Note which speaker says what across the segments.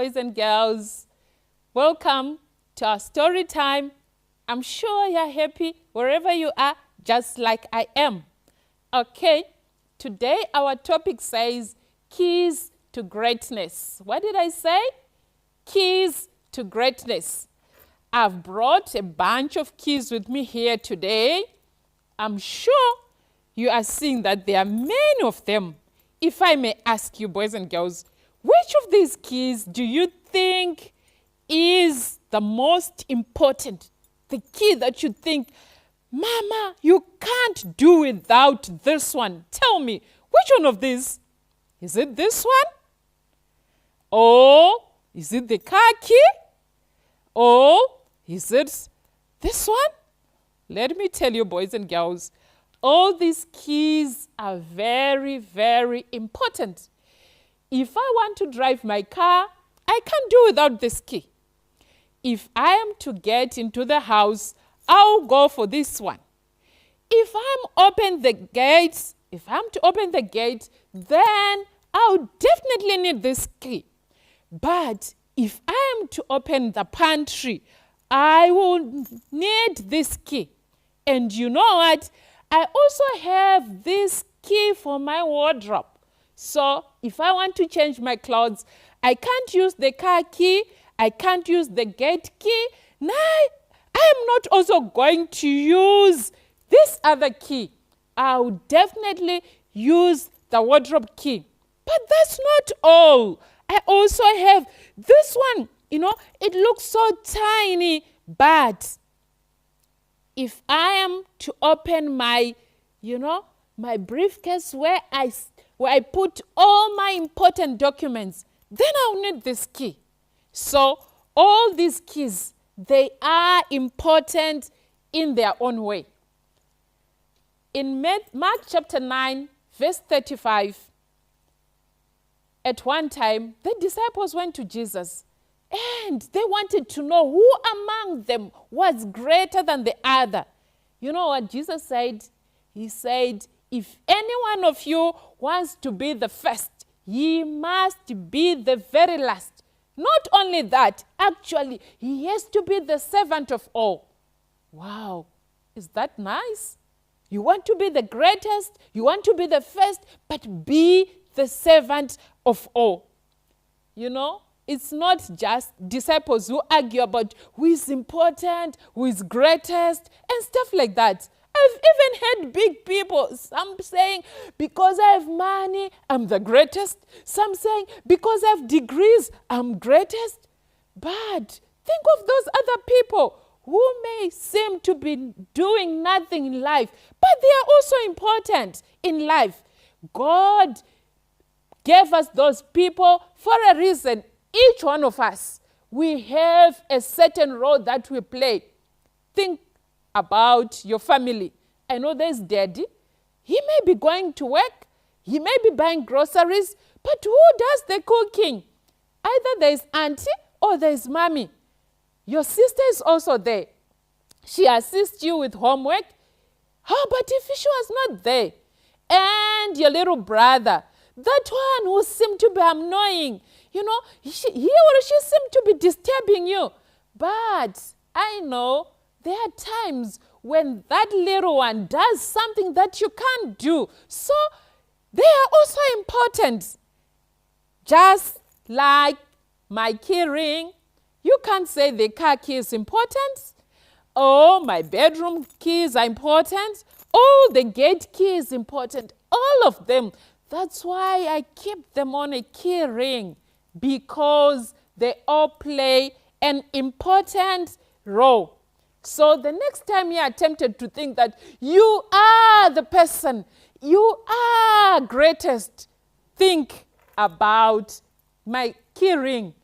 Speaker 1: boys and girls. Welcome to our story time. I'm sure you're happy wherever you are, just like I am. Okay, today our topic says keys to greatness. What did I say? Keys to greatness. I've brought a bunch of keys with me here today. I'm sure you are seeing that there are many of them. If I may ask you, boys and girls, which of these keys do you think is the most important? The key that you think, Mama, you can't do without this one. Tell me, which one of these? Is it this one? Or is it the car key? Or is it this one? Let me tell you, boys and girls, all these keys are very, very important. If I want to drive my car, I can't do without this key. If I am to get into the house, I'll go for this one. If I'm to open the gate, then I'll definitely need this key. But if I am to open the pantry, I will need this key. And you know what? I also have this key for my wardrobe. So if I want to change my clothes, I can't use the car key, I can't use the gate key. No, I am not also going to use this other key. I'll definitely use the wardrobe key. But that's not all. I also have this one. You know, it looks so tiny, but if I am to open my, my briefcase where I put all my important documents, then I'll need this key. So all these keys, they are important in their own way. In Mark chapter 9, verse 35, at one time, the disciples went to Jesus and they wanted to know who among them was greater than the other. You know what Jesus said? He said, if any one of you wants to be the first, he must be the very last. Not only that, actually, he has to be the servant of all. Wow, is that nice? You want to be the greatest, you want to be the first, but be the servant of all. You know, it's not just disciples who argue about who is important, who is greatest, and stuff like that. I've even heard big people, some saying, because I have money, I'm the greatest. Some saying, because I have degrees, I'm greatest. But think of those other people who may seem to be doing nothing in life, but they are also important in life. God gave us those people for a reason. Each one of us, we have a certain role that we play. Think about your family. I know there's daddy. He may be going to work. He may be buying groceries. But who does the cooking? Either there's auntie or there's mommy. Your sister is also there. She assists you with homework. How about if she was not there? And your little brother, that one who seemed to be annoying, he or she seemed to be disturbing you. But I know there are times when that little one does something that you can't do. So they are also important. Just like my key ring, you can't say the car key is important. Oh, my bedroom keys are important. Oh, the gate key is important. All of them. That's why I keep them on a key ring, because they all play an important role. So the next time you are tempted to think that you are the person, you are greatest, think about my key ring.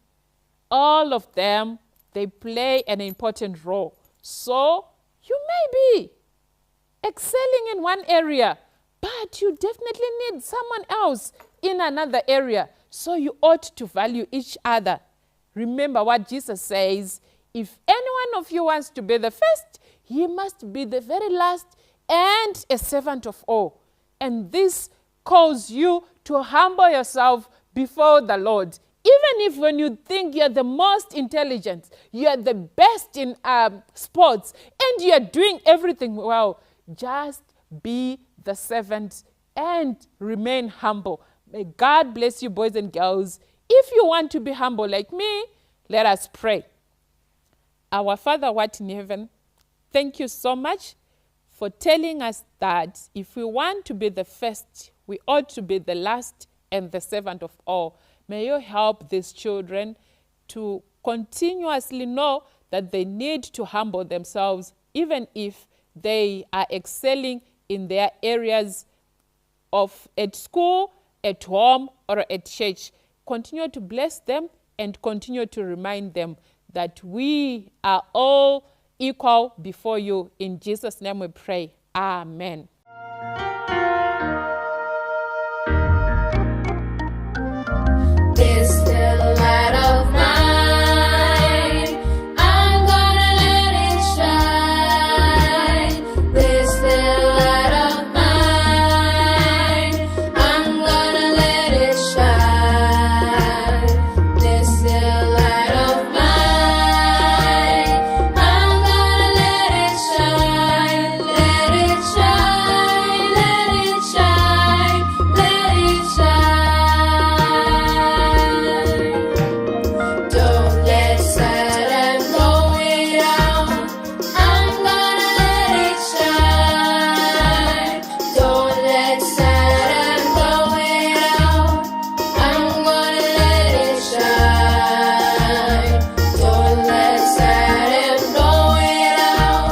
Speaker 1: All of them, they play an important role. So you may be excelling in one area, but you definitely need someone else in another area. So you ought to value each other. Remember what Jesus says, if any one of you wants to be the first, he must be the very last and a servant of all. And this calls you to humble yourself before the Lord. Even if when you think you're the most intelligent, you're the best in sports, and you're doing everything well, just be the servant and remain humble. May God bless you, boys and girls. If you want to be humble like me, let us pray. Our Father, who art in heaven, thank you so much for telling us that if we want to be the first, we ought to be the last and the servant of all. May you help these children to continuously know that they need to humble themselves, even if they are excelling in their areas at school, at home, or at church. Continue to bless them and continue to remind them that we are all equal before you. In Jesus' name we pray. Amen.
Speaker 2: This little light of mine, I'm gonna let it shine. This little light of mine, I'm gonna let it shine. This little light of mine, I'm gonna let it shine. Let it shine, let it shine, let it shine. Don't let Satan blow it out. I'm gonna let it shine. Don't let Satan blow it out. I'm gonna let it shine. Don't let Satan blow it out.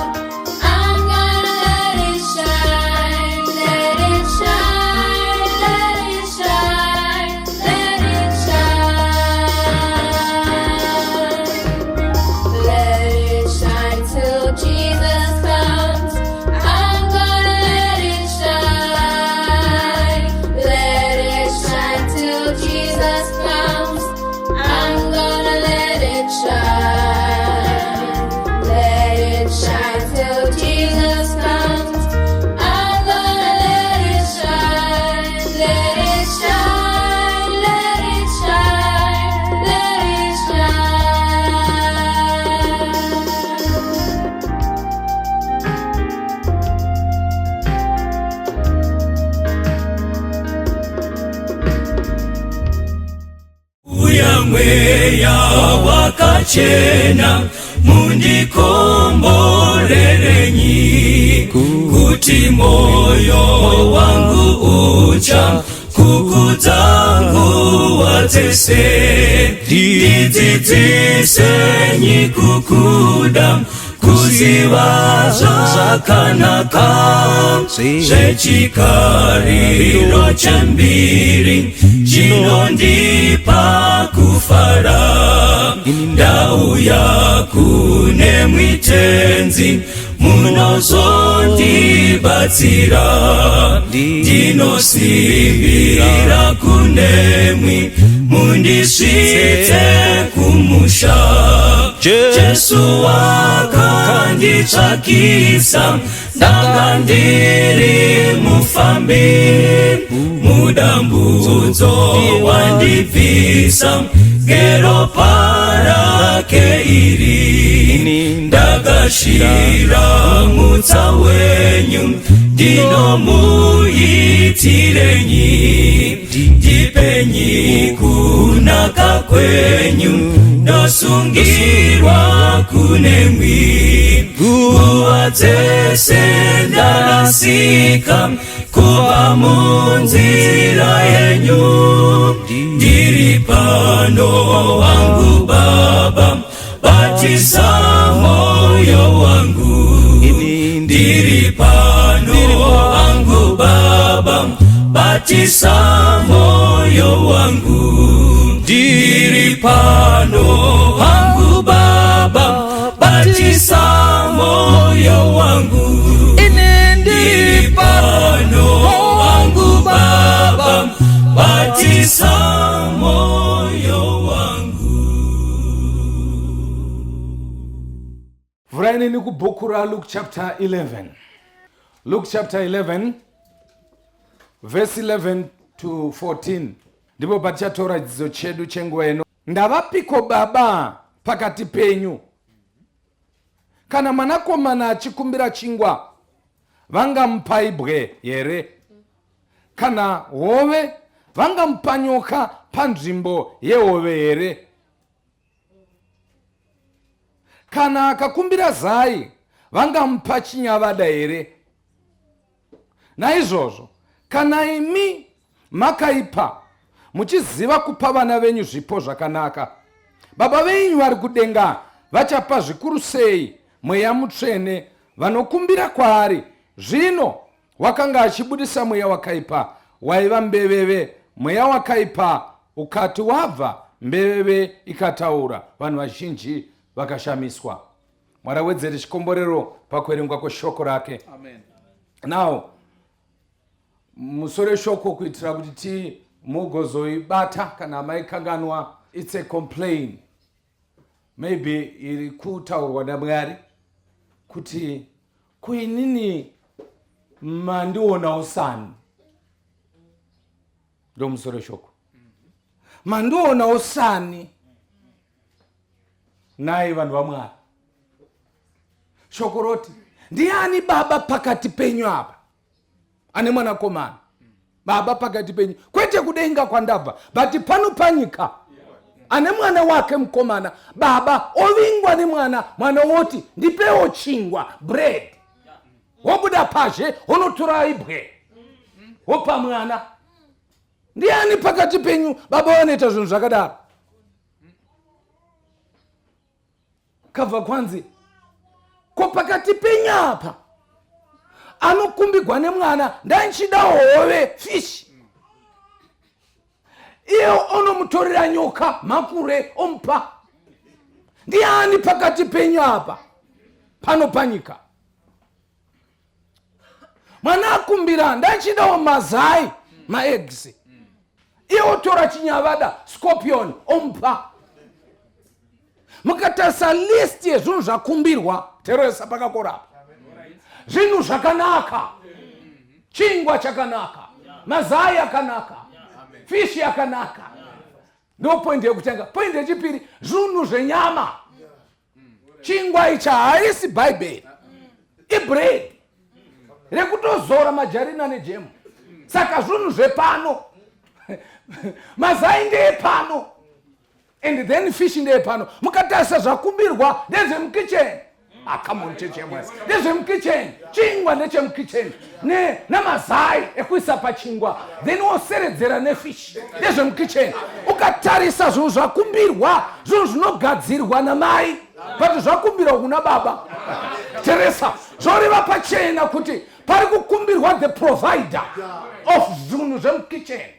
Speaker 2: I'm gonna let it shine. Let it shine. Let it shine. Let it shine. Let it shine till Jesus comes. I'm gonna let it shine. Let it shine till Jesus comes. I'm gonna let it shine. Let it shine till Jesus comes. I'm gonna let it shine. Let it shine. Let it shine. Let it
Speaker 3: Uyamweya wakachena mundikombolerenyi kuti moyo wangu ucha kukudzangu watese ndidzidzisenyi kukuda kuziva zvakanaka zvechikariro chembiri chinondipa kufara ndauya kune mwitenzi munozondibatsira ndinosimbira kunemwi mundisvitse kumusha Jesu wakanditsvakisa ndanga ndiri mufambi mudambudzo wandibvisa ngeropa rake iri ndakashira mutsa wenyu ndinomuitirenyi ndipenyi kunaka kwenyu ndosungirwa kunemwi nguva dzese ndarasika kuva munzira yenyu ndiri pano wangu Baba batisa moyo wangu ndiri pano wangu Baba batisa moyo wangu ndiri pano wangu Baba batisa moyo wangu ndiri pano wangu Baba batisa moyo wangu.
Speaker 4: Vuraini ni kubhuku ra Luke chapter 11. Luke chapter 11 verse 11 to 14 ndipo patichatora chidzidzo chedu chenguva ino. ndavapiko baba pakati penyu? Kana mwanakomana achikumbira chingwa, vangamupa ibwe here? Kana hove, vangamupa nyoka panzvimbo yehove here? Kana akakumbira zai, vangamupa chinyavada here? Naizvozvo, kana imi makaipa muchiziva kupa vana venyu zvipo zvakanaka, baba venyu vari kudenga vachapa zvikuru sei mweya mutsvene vanokumbira kwaari. Zvino wakanga achibudisa mweya wakaipa waiva mbeveve. Mweya wakaipa ukati wabva, mbeveve ikataura. Vanhu vazhinji vakashamiswa. Mwari awedzere chikomborero pakuverengwa kweshoko rake.
Speaker 5: Amen.
Speaker 4: Now, musore shoko kuitira kuti mugozoibata kana maikanganwa. It's a complaint. Maybe iri kutaurwa naMwari kuti kuinini mandiona usani. Ndo musore shoko. Mandiona usani nai vanhu vaMwari. Shoko roti, ndiani baba pakati penyu apa ane mwanakomana? Baba pakati penyu, kwete kudenga kwandabva, but pano panyika ane mwana wake mukomana. Baba ovingwa nemwana, mwana woti ndipewo chingwa, bread. Wobuda pashe unotora ibwe wopa mwana. Ndiani pakati penyu baba wanoita zvinhu zvakadaro? Kabva kwanzi, ko pakati penyu apa anokumbigwa nemwana, ndanchida hove, fish, iye onomutorera nyoka, makure, omupa. Ndiani pakati penyu apa pano panyika? Mwana akumbira, ndanchidawo mazai, maeggs, iye otora chinyavada, scorpion, omupa. Mukatarisa list yezvinhu zvakumbirwa, teresa pakakorapa. Zvinhu zvakanaka, chingwa chakanaka, mazai akanaka, fish yakanaka. Ndo point yekutanga. Point yechipiri, zvinhu zvenyama. Chingwa ichi haisi Bible, ibread rekutozora majarina nejemu. Saka zvinhu zvepano, mazai ndeyepano, and then fish ndeyepano. Mukatarisa zvakumbirwa ndezvemukitchen. Come on, chechemwese. Ndezvemukitchen. Chingwa ndechemukitchen. Namazai ekuisa pachingwa. Then woseredzera nefish. Ndezvemukitchen. Ukatarisa zvinhu zvakumbirwa, zvinhu zvinogadzirwa namai, but zvakumbirwa kuna baba. Teresa, zvoriva pachena kuti pari kukumbirwa the provider of zvinhu zvemukitchen.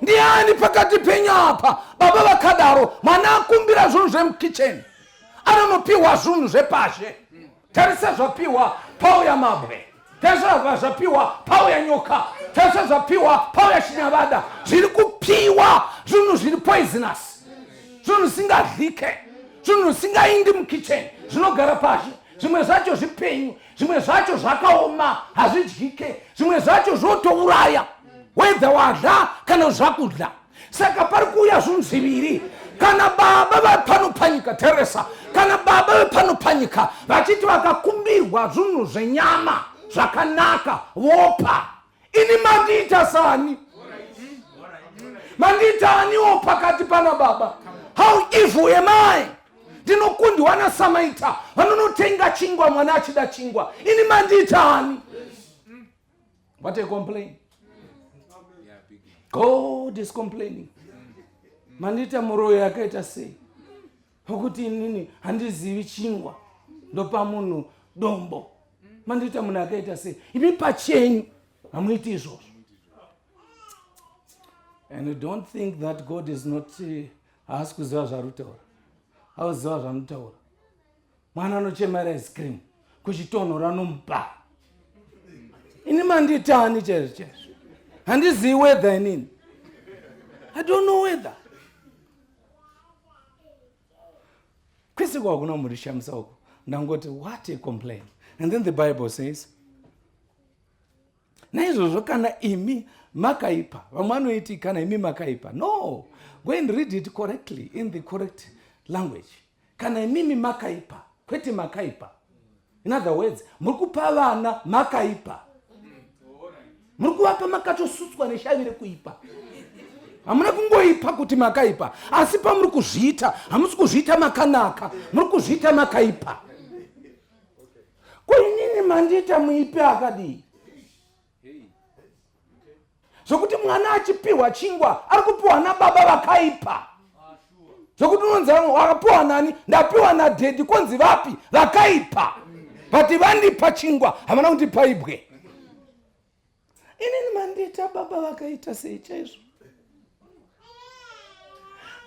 Speaker 4: Ndiani pakati penyu apa baba vakadaro, mwana akumbira zvinhu zvemukitchen, anonopiwa zvinhu zvepashe? Tarisa zvapiwa pauya mabwe, tarisa zvapiwa pauya nyoka, tarisa zvapiwa pauya chinyavada. Zviri kupiwa zvinhu zviri poisonous, zvinhu zvisingadlike, zvinhu zvisingaindi mukitchen, zvinogara pashi. Zvimwe zvacho zvipenyu, zvimwe zvacho zvakaoma, hazvidyike, zvimwe zvacho zvotouraya whether wadla kana zvakudla. Saka pari kuuya zvinhu zviviri. Kana baba vapano panyika, Teresa, kana baba vapano panyika vachiti vakakumbirwa zvinhu zvenyama zvakanaka vopa, ini mandiita sani? Mandiita aniwo pakati pana baba? How evil am I? Ndinokundwa naSamaita vanonotenga chingwa, mwana achida chingwa, ini mandiita ani? What a complaint. God is complaining. Mandiita muroyo yakaita sei? Okuti inini handizivi chingwa, ndopa munhu dombo. Mandiita munhu akaita sei? Imi pachenyu hamuiti izvozvo. And you don't think that God is not haasi kuziva zvarutaura. Auziva zvaanotaura. Mwana anochemera ice cream, kuchitonhora nomupa. Ini mandiita ani chaizvo? Handizivi weather inini. I don't know weather. Kwese kwakuna murishamisa uko. Ndangoti, what a complaint. And then the Bible says, naizvozvo kana imi makaipa, vamwe vanoiti kana imi makaipa. No, Go and read it correctly in the correct language. Kana mimi makaipa, kwete makaipa. In other words, murikupa vana makaipa. Murikuwapa makatosutswa neshavire kuipa. Hamuna kungoipa kuti makaipa. Asi pamuri kuzviita, hamusi kuzviita makanaka, muri kuzviita makaipa. Kuinini mandiita muipe akadii? Zvokuti mwana achipiwa chingwa ari kupiwa nababa vakaipa. Zvokuti unonzi wakapiwa nani? Ndapiwa nadhedhi. Konzi vapi? Vakaipa. Vati vandipa chingwa, hamana kundipa ibwe. Inini mandiita baba vakaita sei chaizvo?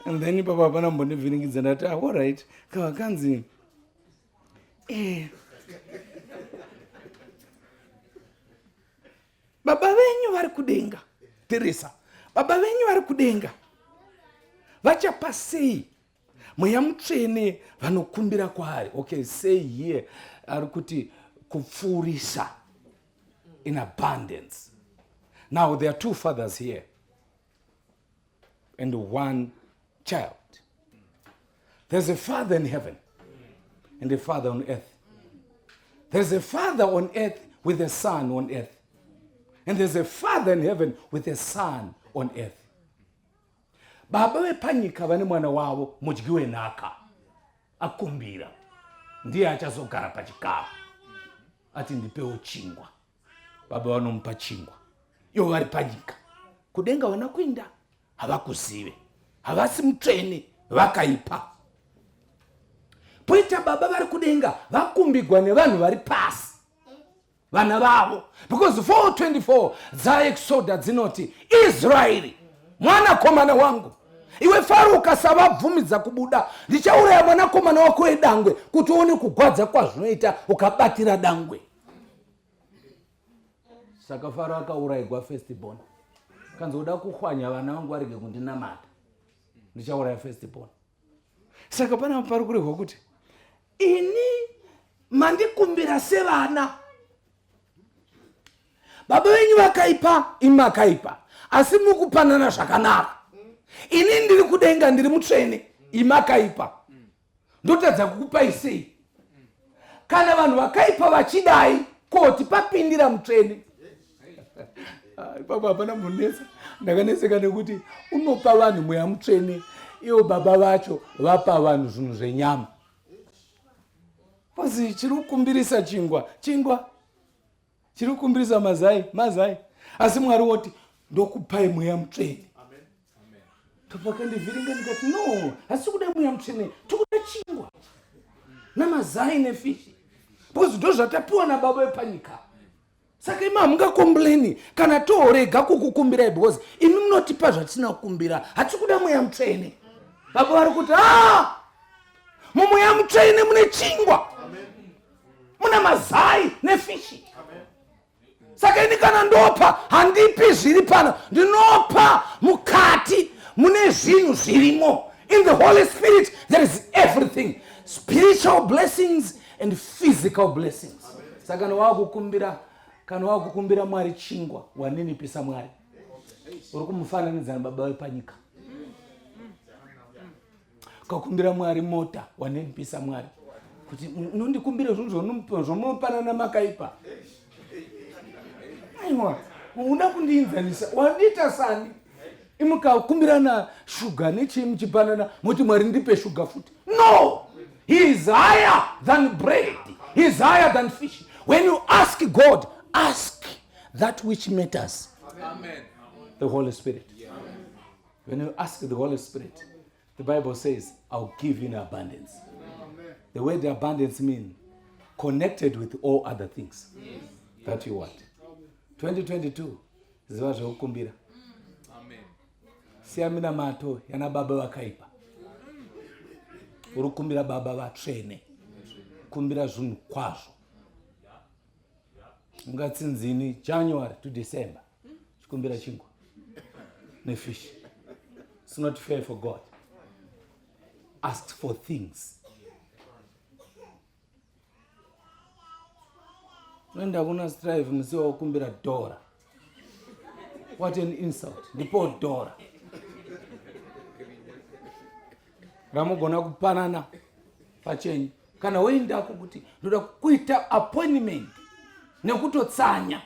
Speaker 4: And then baba hapana mbondivhiringidza ndati all right, kavakanzi baba venyu vari kudenga. Teresa, baba venyu vari kudenga vachapa sei mweya mutsvene vanokumbira kwaari? Okay, say here ari kuti kupfuurisa, in abundance. Now there are two fathers here and one child. There's a father in heaven and a father on earth. There's a father on earth with a son on earth. And there's a father in heaven with a son on earth. Baba vepanyika vane mwana wavo mudyi wenhaka akumbira, ndiye achazogara pachikafu ati ndipewo chingwa. Baba vanomupa chingwa, ivo vari panyika. Kudenga vana kuinda havakuzive, havasi mutsvene, vakaipa. Poita baba vari kudenga vakumbigwa nevanhu vari pasi, vana vavo. Because 4:24 dzaExodus dzinoti Israeri mwanakomana wangu, iwe Faro ukasavabvumidza kubuda, ndichauraya mwanakomana wako wedangwe kuti uone kugwadza kwazvinoita ukabatira dangwe. Saka Faro akaurayirwa firstborn. Kanzi uda kuhwanya vana vangu varege kundinamata, ndichauraya firstborn. Saka pana pari kurehwa kuti ini mandikumbira sevana. Baba venyu vakaipa, imi makaipa, asi mukupanana zvakanaka. Ini ndiri kudenga ndiri mutsvene, imi makaipa. Ndotadza kukupai sei? Kana vanhu vakaipa vachidai koti papindira mutsvene. Baba hapana munesa, ndakaneseka nekuti unopa vanhu mweya mutsvene, ivo baba vacho vapa vanhu zvinhu zvenyama. Pasi chiri kukumbirisa chingwa chiri kukumbirisa mazai, asi Mwari woti ndokupai mweya mutsvene. Topakandivhiringa ndikati no, hasi kuda mweya mutsvene, tokuda chingwa namazai nefishi, because ndo zvatapiwa nababa vepanyika. Saka imi hamungakombleni kana toorega kukukumbirai, because imi munotipa zvatisina kukumbira, hatikuda mweya mutsvene. Baba vari kuti mumweya mutsvene mune chingwa, muna mazai nefishi. Saka ini kana ndopa handipi zviri pano, ndinopa mukati mune zvinhu zvirimo. In the Holy Spirit there is everything, spiritual blessings and physical blessings. Saka kana wakukumbira Mwari chingwa, waninipisa Mwari, uri kumufananidza nababa vepanyika. Ukakumbira Mwari mota, waninipisa Mwari, kuti unondikumbira zvinhu zvomunopanana makaipa. Aiwa, uda kundiinzanisa, wadiita sani? Imukakumbirana shuga nechimuchipanana, moti Mwari ndipe shuga futi. No! He is higher than bread. He is higher than fish. When you ask God, ask that which matters. Amen. The Holy Spirit. When you ask the Holy Spirit, the Bible says, I'll give you in abundance. Amen. The word abundance means connected with all other things that you want. 2022 ziva zvekukumbira. Siyamina mato yana baba vakaipa. Uri kukumbira baba vatsvene, kumbira zvinhu kwazvo. Ungatsinzini January to December chikumbira chingwa nefish. It's not fair for God. Ask for things. Noenda kuna strive msiwa kukumbira $. What an insult. Ndipo $. ramugona kupanana pachenyu kana woendako kuti ndoda kuita appointment nekutotsanya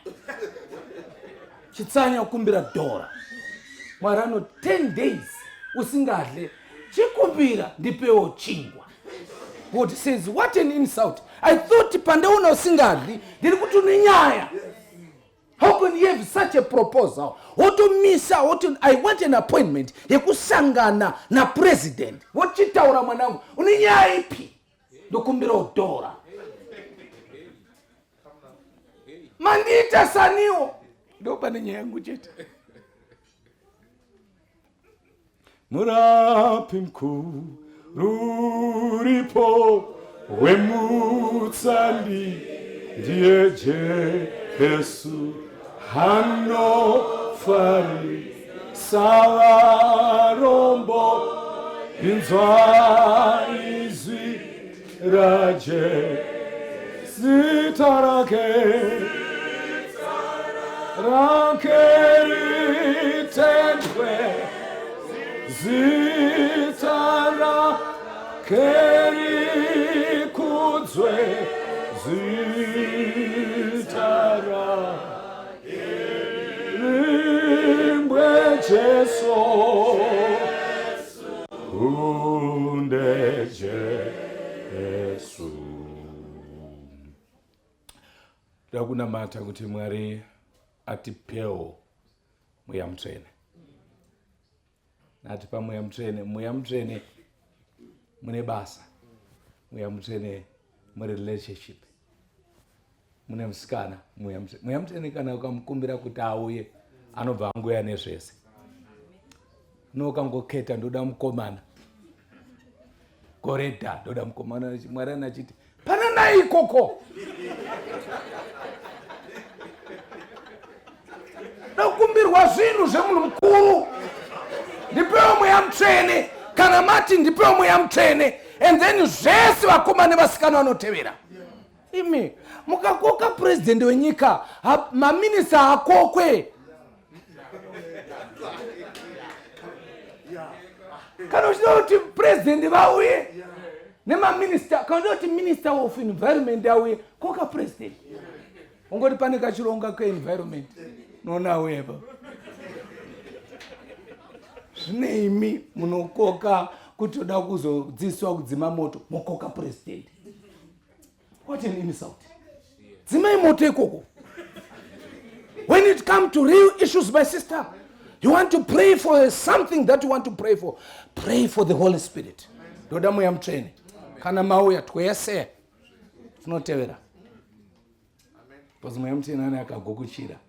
Speaker 4: chitsanya kukumbira dhora. Mwari ano 10 days usingadle chikumbira ndipewo chingwa. God says, what an insult. I thought pandaona usingadli ndiri kuti unenyaya. How can you have such a proposal? What to miss out? I want an appointment yekusangana na president. What chitaura mwanangu unenyaya ipi ndokumbira udhora. Mandita saniwo ndo pane nyaya yangu chete. Murapi mkuu ruripo wemutsandi ndiye Jesu hanofari savarombo inzwa izwi raje zitarake ritendwe zitara keri kudzwe zitara rimbwe Jesu unde Jesu. Ndakunamata kuti Mwari atipewo mweya mutsvene. Nati pamweya mutsvene, mweya mutsvene mune basa, mweya mutsvene mune relationship, mune musikana. Mweya mutsvene kana ukamukumbira kuti auye anobva angoya nezvese. Nokangoketa ndoda mukomana goredha ndoda mukomana. Mwari anachiti pana naye ikoko ndokumbirwa zvinhu zvemunhu mukuru. Ndipewo mweya mutsvene kana mati ndipewo mweya mutsvene, and then zvese vakomana nevasikana vanotevera. Imi mukakoka president wenyika, maminista akokwe. Kana uchida kuti president vauye nemaminista, kana uchida kuti minister of environment auye, koka president. Ungoti pane kachironga ke-environment nona weba. Zvine imi munokoka kuti uda kuzodzidziswa kudzima moto, mokoka president. What an insult. Dzimai moto ikoko. When it comes to real issues, my sister, you want to pray for something that you want to pray for. Pray for the Holy Spirit. Ndoda mweya mutsvene. Kana mauya twese tinotevera. Because mweya mutsvene ane akagokuchira.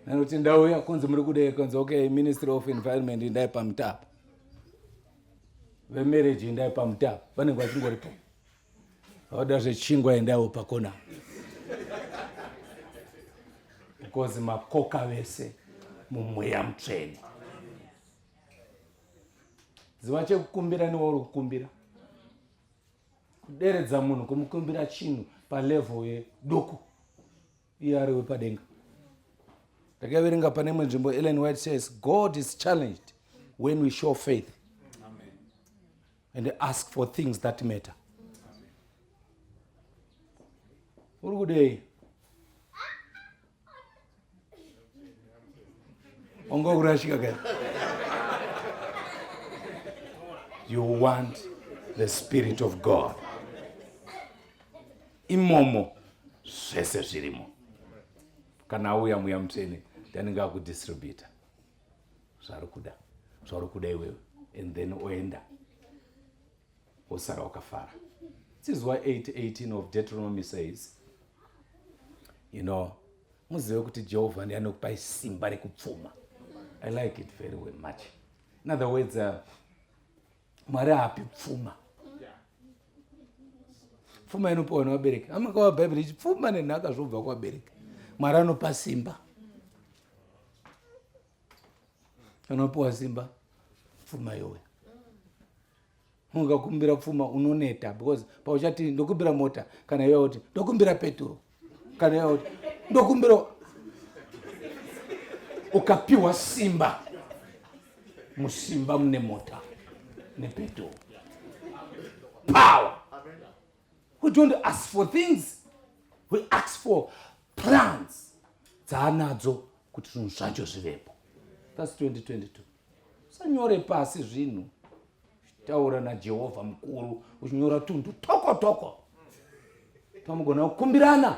Speaker 4: Nanoti ndauya kunzi muri kudai kunzi okay, Ministry of Environment indai pamutapo. Vemarriage indai pamutapo. Vanenge vachingoripo. Vauda zvechingwa indaiwo pakona. Because makoka vese mumweya mutsvene. Ziva chekukumbira niwo uri kukumbira. Kuderedza munhu kumukumbira chinhu palevel yeduku iye ari wepadenga. Takaverenga pane imwe nzvimbo Ellen White says God is challenged when we show faith. Amen. And ask for things that matter. Uri kudei ongokurashika kai. You want the Spirit of God. Imomo zvese zvirimo. Kana auya mweya mutsvene anenge akudistributa zvari kuda iwewe, and then oenda osara wakafara. This is why 8:18 of Deuteronomy says, you know, muzive kuti Jehovha ndiye anokupai simba rekupfuma. I like it very well much. In other words, Mwari haapi pfuma. Pfuma inopiwa nevabereki. Amakawa Bhaibheri ichi pfuma nenhaka zvobva kuvabereki. Mwari anopa simba. Unopiwa simba, pfuma yowe. Ukakumbira pfuma unoneta, because pauchati ndokumbira mota kana iwe uti ndokumbira peturo kana iwe uti ndokumbira, ukapiwa simba, musimba mune mota nepeturo. power. We don't ask for things. We ask for plans. Dzanadzo kuti zvinhu zvacho zvivepo. That's 2022. Sanyore pasi zvinhu. Taura na Jehovah mukuru. Uchinyora tundu toko. Pamugona kukumbirana.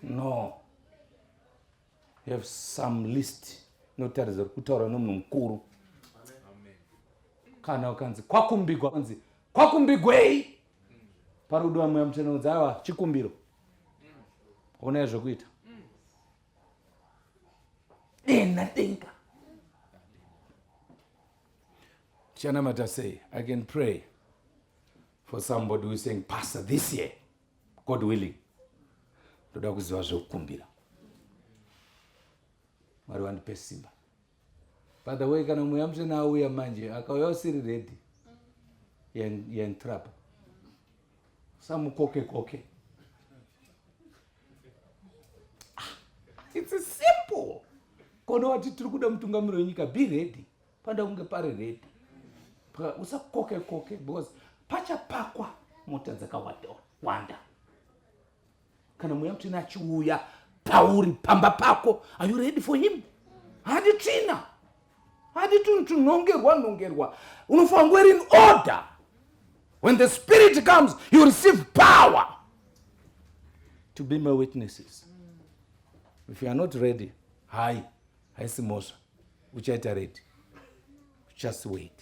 Speaker 4: No. You have some list. Notarizwa kutaura nomunhu mukuru. Kana ukanzi kwakumbigwa kanzi kwakumbigwei. Parudo wa mweya mtena udzawa chikumbiro. Ona zvokuita. Denga. Chanamata say, I can pray for somebody who is saying, Pastor, this year, God willing, ndoda kuziva zvokukumbira. Mwari wandipe simba. By the way, kana mweya mtena auya manje, akauya usiri ready, you're in trouble. Samukoke. It's simple. Kono wati tiri kuda mutungamiri wenyika, be ready. Panda kunge pari ready. Usakoke because pachapakwa mota dzakawanda. Kana mweya mtena achiuya pauri pamba pako, are you ready for him? Hadi tsvina. Hadi tuntu nongerwa. Unofanira kuva in order. When the Spirit comes, you receive power to be my witnesses. If you are not ready, hi Simosha, uchaita ready. Just wait.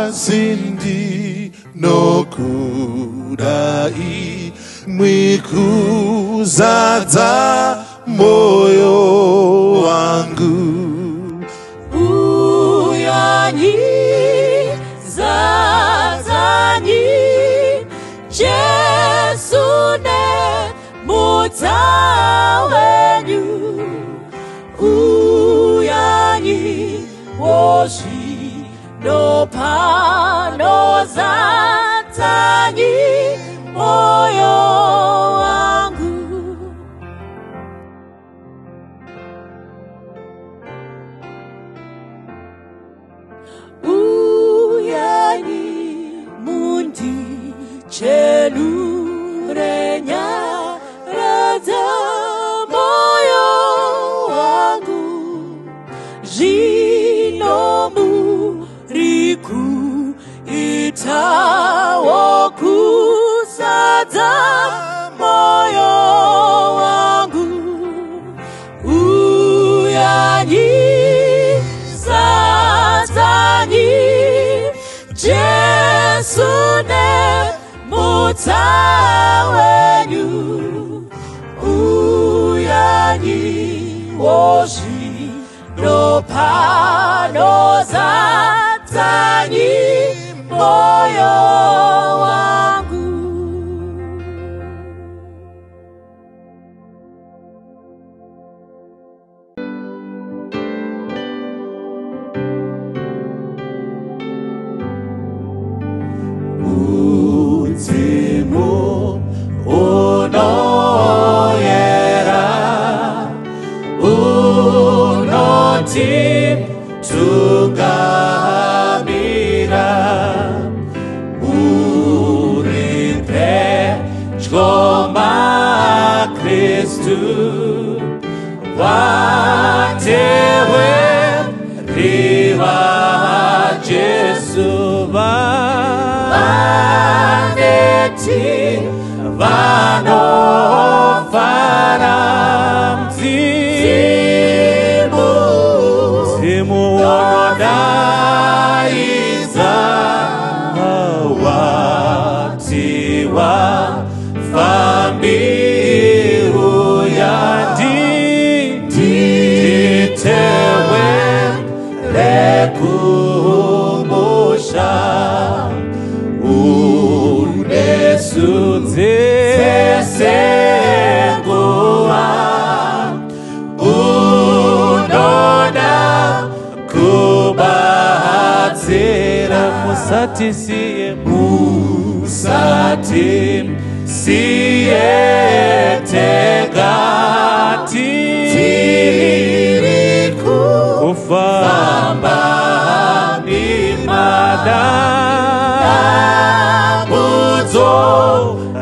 Speaker 5: Azindi no kudai mwikuzaza moyo wangu
Speaker 2: uyanyi zazanyi Jesune mutawenyu uyanyi woshi no pano zatanyi moyo wangu uyanyi mundi chelurenya radza moyo wangu jinomu riku itawo kusadza moyo wangu uyanyi satani Jesune mutawenyu uyanyi woshi no pano zatanyi moyo wangu
Speaker 5: Uzimu unoyera unoti tu
Speaker 3: watewe riva Jesu vaneti vanofara mzimu unodaiza watiwa fambi uyanditewe lekumbusha unesudzesenguwa unoda kubatsira musatisiye tegati kufamba mimadabudzo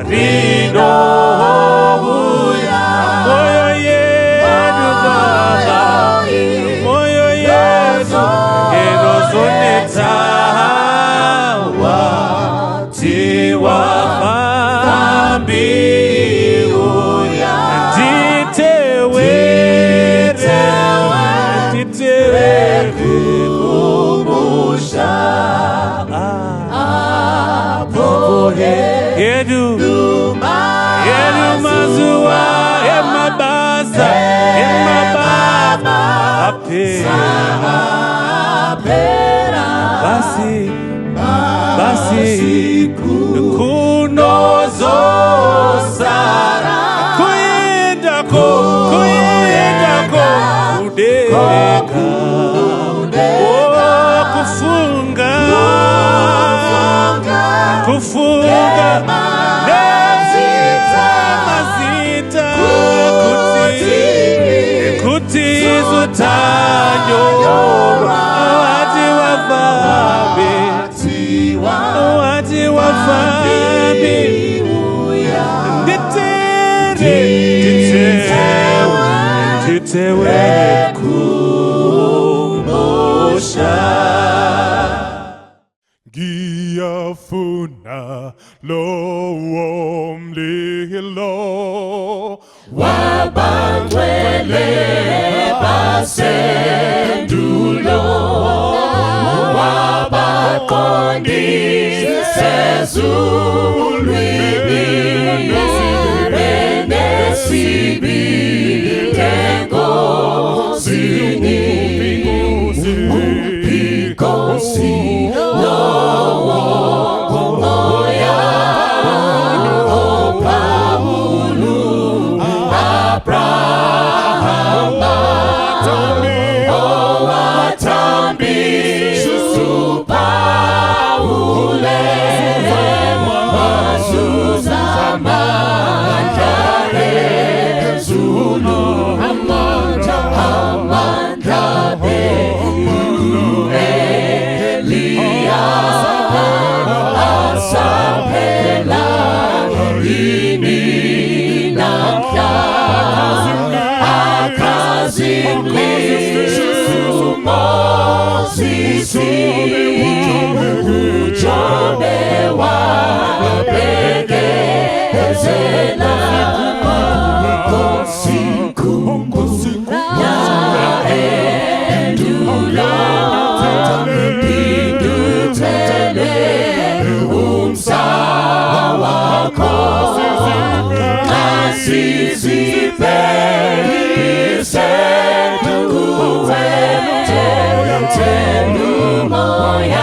Speaker 3: rino moyo yedu Baba, moyo yedu enozoneta watiwa fambi yedu mazuwa emabasa emababa apera basi kunozosara kuyendako udeka kufunga mazita kuti zutanyo wati wafambi nditewe kumbusha
Speaker 5: ngiyafuna lowo mlilo
Speaker 3: wabangcwele basendulo wabaqondise ezulwini benesibi engozini uphikosi lowo moya opawulu Abrahama owatambi supawule wazuza amandla ezulu amandla asaphela ini namhla akazimlisi umosisi ujobe wabekezela kosikumbuka endula pindutele umsawakho asizipelise kuwe telu moya